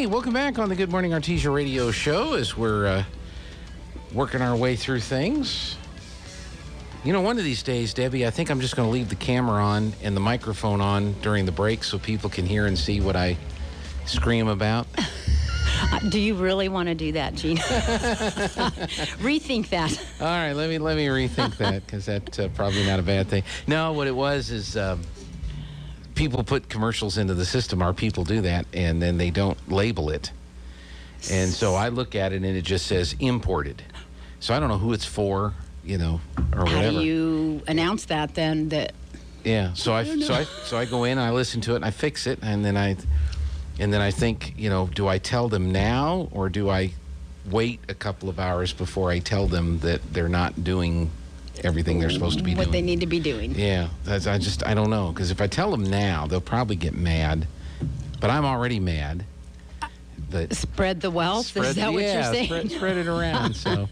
Hey, welcome back on the Good Morning Artesia radio show as we're working our way through things. You know, one of these days, Debbie, I think I'm just going to leave the camera on and the microphone on during the break so people can hear and see what I scream about. Do you really want to do that, Gene? Rethink that. All right, let me rethink that because that's probably not a bad thing. No, what it was is people put commercials into the system. Our people do that, and then they don't label it. And so I look at it, and it just says imported. So I don't know who it's for, you know, or whatever. How do you announce that then? Yeah. So I go in and I listen to it and I fix it, and then I think, you know, do I tell them now or do I wait a couple of hours before I tell them that they're not doing everything they're supposed to be doing? What they need to be doing. Yeah. I don't know. Because if I tell them now, they'll probably get mad. But I'm already mad. But spread the wealth? Is that what you're saying? Spread it around. So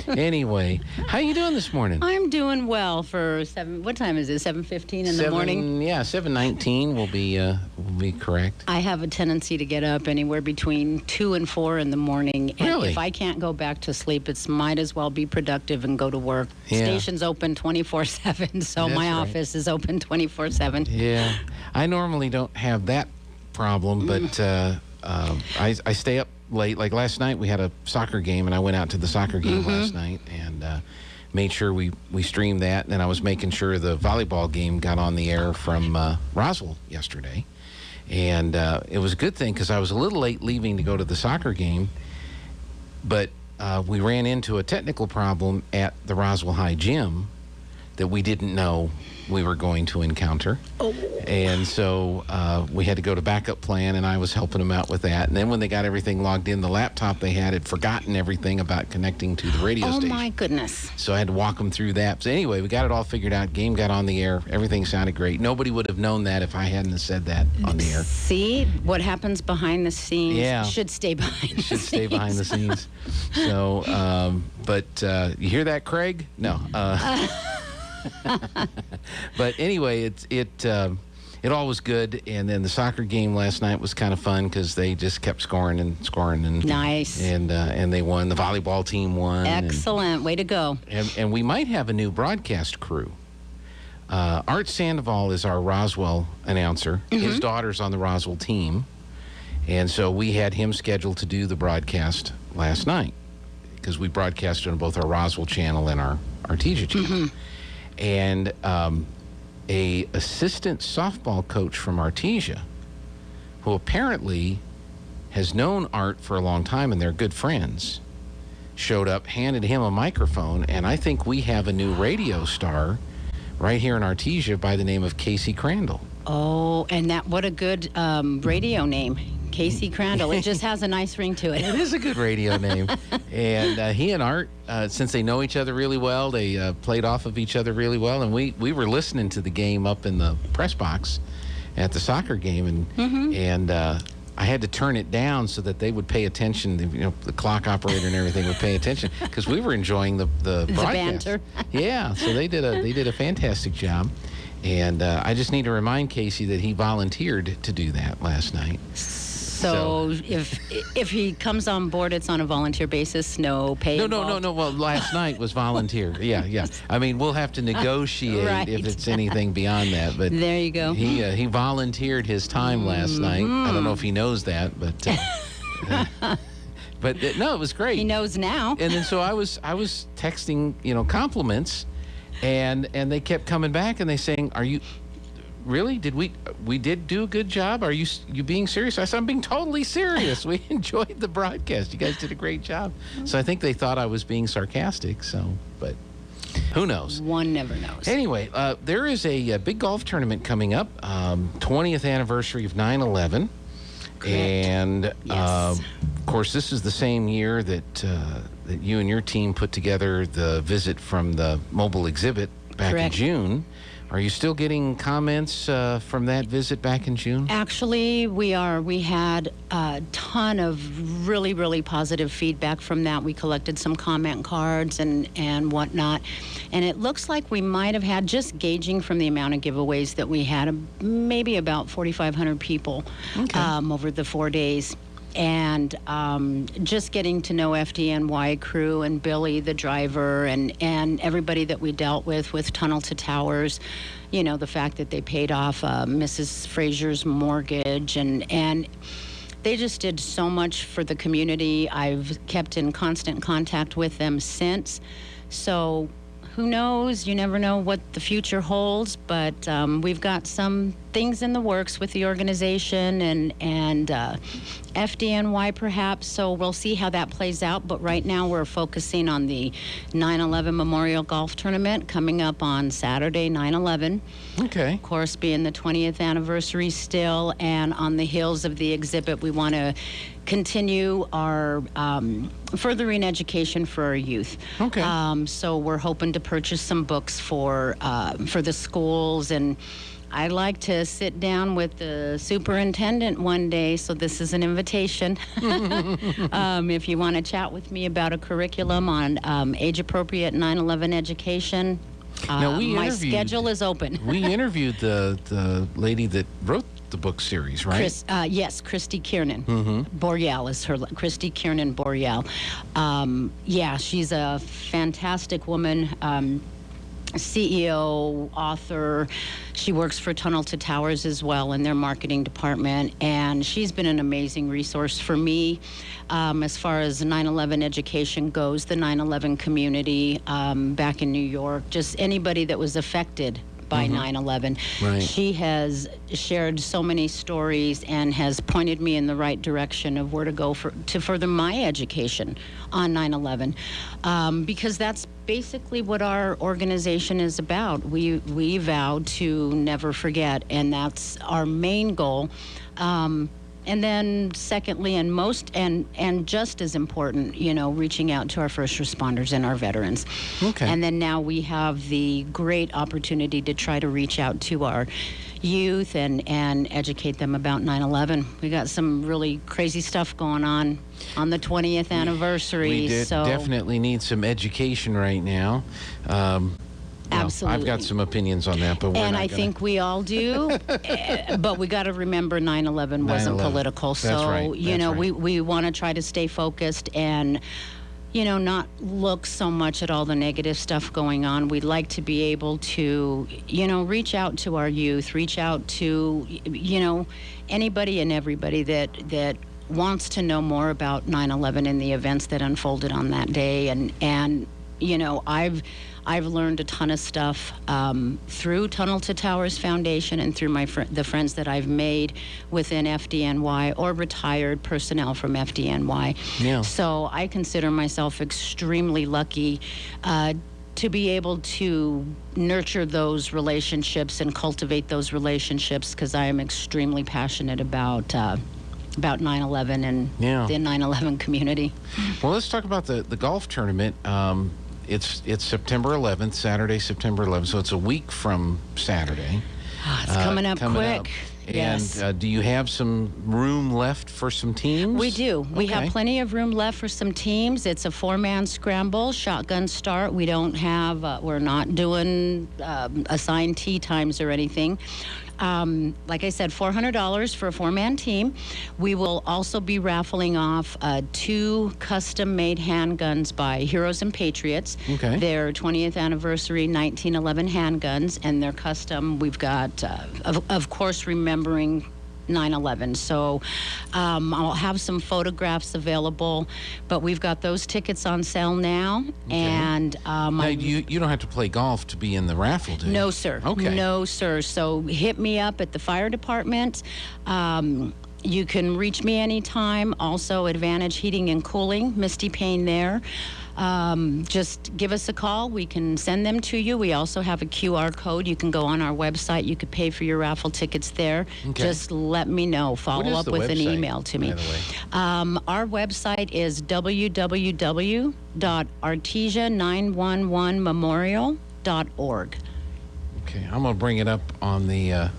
anyway, how you doing this morning? I'm doing well for what time is it, 7:15 in the morning? Yeah, 7:19 will be correct. I have a tendency to get up anywhere between 2 and 4 in the morning. And really? If I can't go back to sleep, it might as well be productive and go to work. Yeah. Station's open 24/7, so That's my right. office is open 24/7. Yeah. I normally don't have that problem, but I stay up late. Like last night, we had a soccer game, and I went out to the soccer game last night and made sure we streamed that. And then I was making sure the volleyball game got on the air from Roswell yesterday. And it was a good thing because I was a little late leaving to go to the soccer game, but we ran into a technical problem at the Roswell High Gym that we didn't know we were going to encounter. Oh. And so we had to go to backup plan, and I was helping them out with that. And then when they got everything logged in, the laptop they had forgotten everything about connecting to the radio station. Oh, my goodness. So I had to walk them through that. So anyway, we got it all figured out. Game got on the air. Everything sounded great. Nobody would have known that if I hadn't have said that on the air. See, what happens behind the scenes should stay behind the scenes. Should stay behind the scenes. So, but you hear that, Craig? No. But anyway, it all was good, and then the soccer game last night was kind of fun because they just kept scoring and nice, and they won. The volleyball team won. Excellent, way to go. And we might have a new broadcast crew. Art Sandoval is our Roswell announcer. His daughter's on the Roswell team, and so we had him scheduled to do the broadcast last night because we broadcasted on both our Roswell channel and our Artesia channel. And a assistant softball coach from Artesia, who apparently has known Art for a long time and they're good friends, showed up, handed him a microphone, and I think we have a new radio star right here in Artesia by the name of Casey Crandall. Oh, and what a good radio name. Casey Crandall. It just has a nice ring to it. It is a good radio name. And he and Art, since they know each other really well, they played off of each other really well. And we were listening to the game up in the press box at the soccer game. And I had to turn it down so that they would pay attention. You know, the clock operator and everything would pay attention because we were enjoying the broadcast. Banter. Yeah, so they did a fantastic job. And I just need to remind Casey that he volunteered to do that last night. So if he comes on board, it's on a volunteer basis, no pay involved? No. Well, last night was volunteer. Yeah. I mean, we'll have to negotiate if it's anything beyond that. But there you go. He volunteered his time last night. I don't know if he knows that, but no, it was great. He knows now. And then so I was texting, compliments, and they kept coming back and they saying, "Are you?" Really? Did we did do a good job? Are you being serious? I said, I'm being totally serious. We enjoyed the broadcast. You guys did a great job. So I think they thought I was being sarcastic. But who knows? One never knows. Anyway, there is a big golf tournament coming up, 20th anniversary of 9/11. And, yes. Of course, this is the same year that you and your team put together the visit from the mobile exhibit back in June. Are you still getting comments from that visit back in June? Actually, we are. We had a ton of really, really positive feedback from that. We collected some comment cards and whatnot. And it looks like we might have had, just gauging from the amount of giveaways that we had, maybe about 4,500 people over the 4 days. and just getting to know FDNY crew and Billy, the driver, and everybody that we dealt with Tunnel to Towers. You know, the fact that they paid off Mrs. Frazier's mortgage, and they just did so much for the community. I've kept in constant contact with them since. So who knows? You never know what the future holds, but we've got some things in the works with the organization and FDNY perhaps, so we'll see how that plays out. But right now we're focusing on the 9/11 Memorial Golf Tournament coming up on Saturday, 9/11. Okay. Of course, being the 20th anniversary still, and on the heels of the exhibit, we want to continue our furthering education for our youth. Okay. So we're hoping to purchase some books for the schools, and I'd like to sit down with the superintendent one day, so this is an invitation. If you want to chat with me about a curriculum on age-appropriate 9/11 education, Now, my schedule is open. We interviewed the lady that wrote the book series, right? Yes, Christy Kiernan. Boreal is her. Christy Kiernan Boreal. Yeah, she's a fantastic woman. CEO, author. She works for Tunnel to Towers as well in their marketing department, and she's been an amazing resource for me as far as 9/11 education goes, the 9/11 community back in New York, just anybody that was affected by 9/11. Right. She has shared so many stories and has pointed me in the right direction of where to go to further my education on 9/11, because that's basically what our organization is about. We vow to never forget, and that's our main goal. And then secondly, and just as important, reaching out to our first responders and our veterans. Okay. And then now we have the great opportunity to try to reach out to our youth and educate them about 9/11. We got some really crazy stuff going on the 20th anniversary. We definitely need some education right now. Absolutely. I've got some opinions on that, but I think we all do. But we got to remember 9/11 wasn't 9/11. political. That's So, right. we want to try to stay focused and, not look so much at all the negative stuff going on. We'd like to be able to, reach out to our youth, reach out to, anybody and everybody that wants to know more about 9/11 and the events that unfolded on that day. And I've learned a ton of stuff through Tunnel to Towers Foundation and through the friends that I've made within FDNY or retired personnel from FDNY. Yeah. So I consider myself extremely lucky to be able to nurture those relationships and cultivate those relationships, because I am extremely passionate about 9/11 and the 9/11 community. Well, let's talk about the golf tournament. It's September 11th, Saturday, September 11th, so it's a week from Saturday. It's coming up quick. Up. Yes. And do you have some room left for some teams? We do. We Okay. have plenty of room left for some teams. It's a 4-man scramble, shotgun start. We don't have, we're not doing assigned tee times or anything. Like I said, $400 for a 4-man team. We will also be raffling off 2 custom-made handguns by Heroes and Patriots. Okay. Their 20th anniversary 1911 handguns, and they're custom. We've got, of course, remembering 9/11. So I'll have some photographs available, but we've got those tickets on sale now. Okay. And Now, you don't have to play golf to be in the raffle, do you? no, sir. Okay. No, sir. So hit me up at the fire department. You can reach me anytime. Also, Advantage Heating and Cooling, Misty Payne there. Just give us a call. We can send them to you. We also have a QR code. You can go on our website. You could pay for your raffle tickets there. Okay. Just let me know. Follow up the with an website, email to me. by the way? Our website is www.artesia911memorial.org. Okay, I'm going to bring it up on the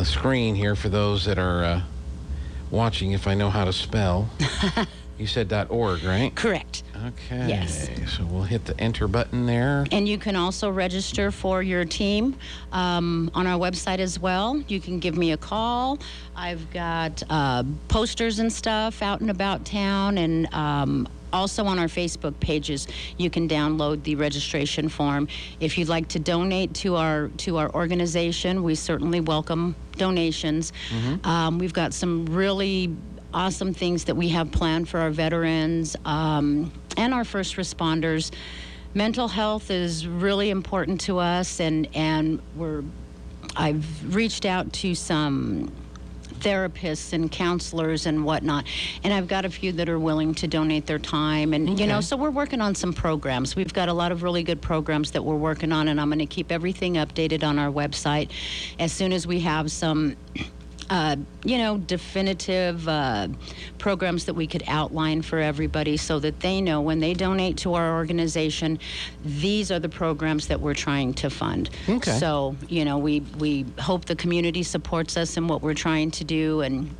screen here for those that are watching, if I know how to spell. You said .org, right? Correct. Okay. Yes. So we'll hit the enter button there. And you can also register for your team on our website as well. You can give me a call. I've got posters and stuff out and about town, and also on our Facebook pages, you can download the registration form. If you'd like to donate to our organization, we certainly welcome donations. We've got some really awesome things that we have planned for our veterans and our first responders. Mental health is really important to us, and I've reached out to some therapists and counselors and whatnot, and I've got a few that are willing to donate their time, and so we're working on some programs. We've got a lot of really good programs that we're working on, and I'm going to keep everything updated on our website as soon as we have some definitive programs that we could outline for everybody so that they know when they donate to our organization, these are the programs that we're trying to fund. Okay. So, we hope the community supports us in what we're trying to do, and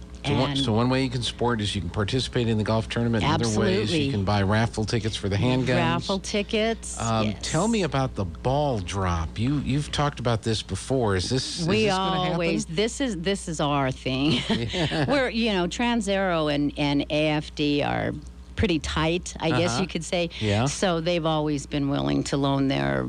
So one way you can support is you can participate in the golf tournament. Absolutely. Other ways you can buy raffle tickets for the handguns. Raffle tickets. Yes. Tell me about the ball drop. You've talked about this before. Is this going to happen? This is our thing. Yeah. We're Trans-Aero and AFD are pretty tight, I guess you could say. Yeah. So they've always been willing to loan their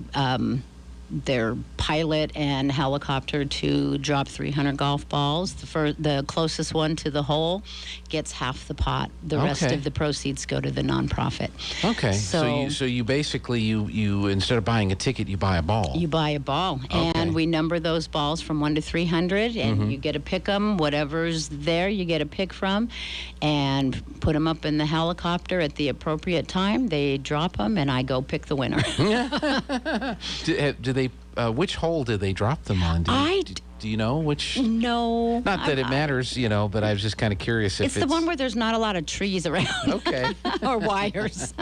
pilot and helicopter to drop 300 golf balls. The closest one to the hole gets half the pot. The rest of the proceeds go to the nonprofit. Okay. So you basically you instead of buying a ticket, you buy a ball. You buy a ball, and we number those balls from 1 to 300, and you get to pick them. Whatever's there, you get a pick from, and put them up in the helicopter at the appropriate time. They drop them, and I go pick the winner. Do they? Which hole did they drop them on? Do you know which? No. Not that it matters, but I was just kind of curious if it's the one where there's not a lot of trees around. Okay. Or wires.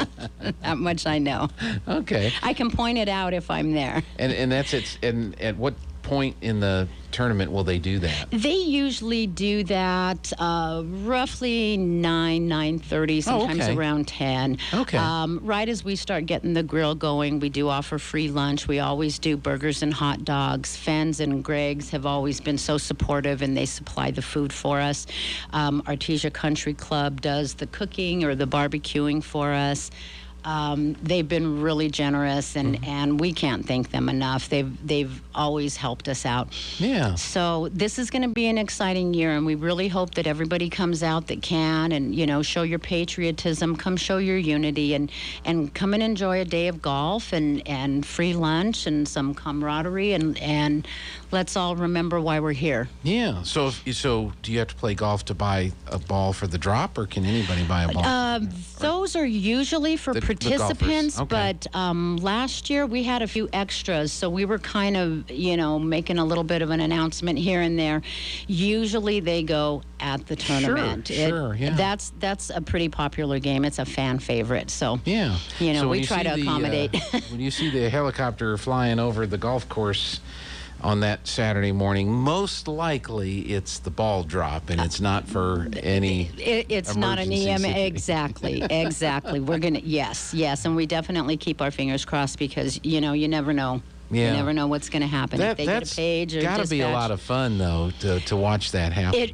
That much I know. Okay. I can point it out if I'm there. And that's it. And at what point in the tournament will they do that? They usually do that roughly 9:30, sometimes around 10. Okay. Right as we start getting the grill going, we do offer free lunch. We always do burgers and hot dogs. Fens and Greg's have always been so supportive, and they supply the food for us. Artesia Country Club does the cooking or the barbecuing for us. They've been really generous, and we can't thank them enough. They've always helped us out. Yeah. So this is going to be an exciting year, and we really hope that everybody comes out that can, and show your patriotism, come show your unity, and come and enjoy a day of golf and free lunch and some camaraderie, and let's all remember why we're here. Yeah. So do you have to play golf to buy a ball for the drop, or can anybody buy a ball? Those are usually for participants, but last year we had a few extras, so we were kind of making a little bit of an announcement here and there. Usually they go at the tournament. Sure, yeah. That's a pretty popular game. It's a fan favorite, so yeah. So we try to accommodate. When you see the helicopter flying over the golf course on that Saturday morning, most likely it's the ball drop, and it's not for any it's not an EM. Exactly. We're gonna yes, and we definitely keep our fingers crossed, because you never know. Yeah. You never know what's going to happen. If they get a page or got to be a lot of fun, though, to watch that happen. It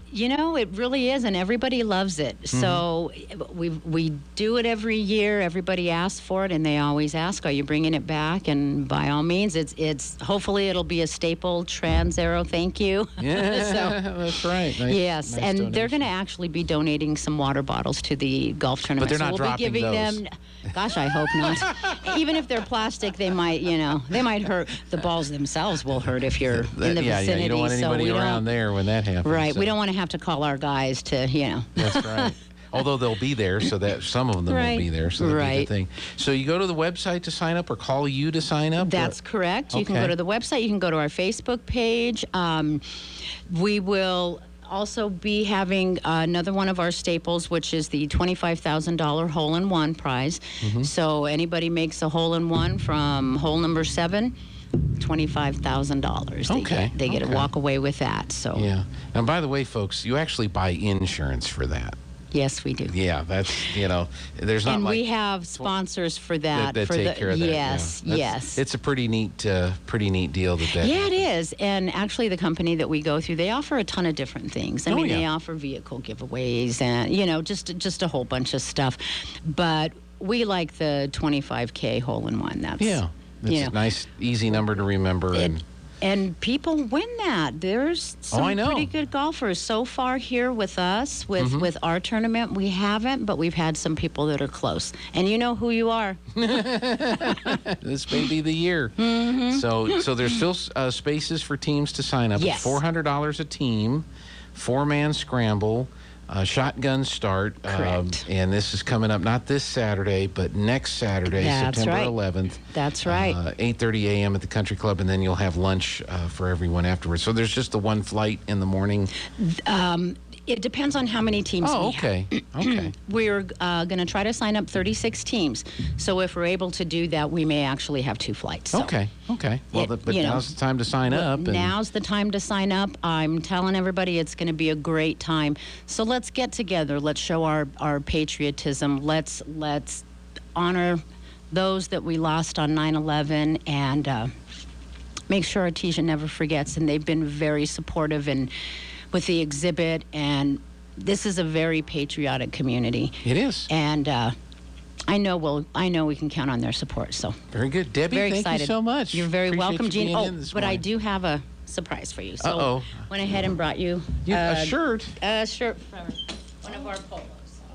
really is, and everybody loves it. So we do it every year. Everybody asks for it, and they always ask, "Are you bringing it back?" And by all means, it's hopefully it'll be a staple. Trans-Aero, thank you. Yeah, that's right. Nice and donation. They're going to actually be donating some water bottles to the golf tournament. But they're not so we'll dropping be giving those. them. Gosh, I hope not. Even if they're plastic, they might hurt. The balls themselves will hurt if you're in the vicinity. Yeah, you don't want anybody around there when that happens. Right. So. We don't want to have to call our guys to, That's right. Although they'll be there, so that some of them will be there, so that'll be the thing. So you go to the website to sign up, or call you to sign up? That's correct. You can go to the website. You can go to our Facebook page. We will also be having another one of our staples, which is the $25,000 hole-in-one prize. So anybody makes a hole-in-one from hole number 7, $25,000. They get to walk away with that. So yeah. And by the way, folks, you actually buy insurance for that. Yes, we do. Yeah, that's, there's not And like we have sponsors for that. that for take care of that. Yes, Yeah. yes. It's a pretty neat deal that Yeah, it happens. is. And actually, the company that we go through, they offer a ton of different things. I mean, yeah. they offer vehicle giveaways and, just a whole bunch of stuff. But we like the 25K hole-in-one. That's, Yeah. It's a nice, easy number to remember. And people win that. There's some I know. pretty good golfers so far here with us, with our tournament. We haven't, but we've had some people that are close. And you know who you are. This may be the year. So there's still spaces for teams to sign up. Yes. It's $400 a team, 4-man scramble, shotgun start. Correct. And this is coming up not this Saturday, but next Saturday, That's September right. 11th. That's right. 8:30 a.m. at the country club, and then you'll have lunch for everyone afterwards. So there's just the one flight in the morning. It depends on how many teams we have. Okay. Okay. We're going to try to sign up 36 teams. So if we're able to do that, we may actually have 2 flights. So Okay. Well, but now's the time to sign up. And now's the time to sign up. I'm telling everybody it's going to be a great time. So let's get together. Let's show our patriotism. Let's honor those that we lost on 9/11 and make sure Artesia never forgets. And they've been very supportive and with the exhibit, and this is a very patriotic community. It is. And I know we can count on their support. So Very good. Debbie, very thank excited. you so much. You're very Appreciate welcome, you Jean. being Oh, in this but I morning. do have a surprise for you. So Uh-oh. went ahead and brought you A shirt. a shirt from one of our polos.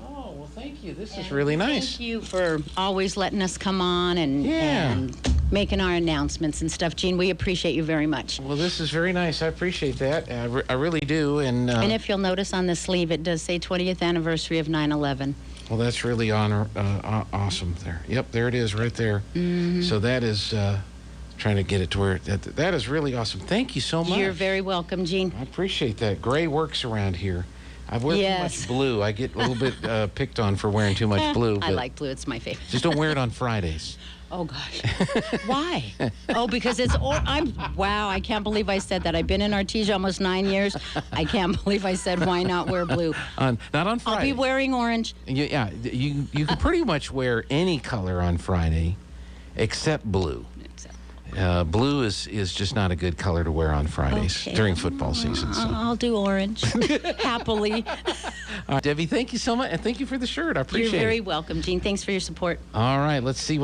Oh, well, thank you. This is And really nice. Thank you for always letting us come on and making our announcements and stuff. Jean, we appreciate you very much. Well, this is very nice. I appreciate that. I really do. And if you'll notice on the sleeve, it does say 20th anniversary of 9/11. well, that's really awesome there. Yep, there it is right there. So that is trying to get it to where that is really awesome. Thank you so much. You're very welcome, Jean. I appreciate that. Gray works around here. I wear too much blue. I get a little bit picked on for wearing too much blue. I but like blue. It's my favorite. Just don't wear it on Fridays. Oh gosh. Why? Oh, because wow, I can't believe I said that. I've been in Artesia almost 9 years. I can't believe I said why not wear blue. Not on Friday. I'll be wearing orange. You can pretty much wear any color on Friday except blue. Blue is just not a good color to wear on Fridays during football season. So. I'll do orange happily. Debbie, thank you so much, and thank you for the shirt. I appreciate it. You're very welcome, Jean. Thanks for your support. All right, let's see what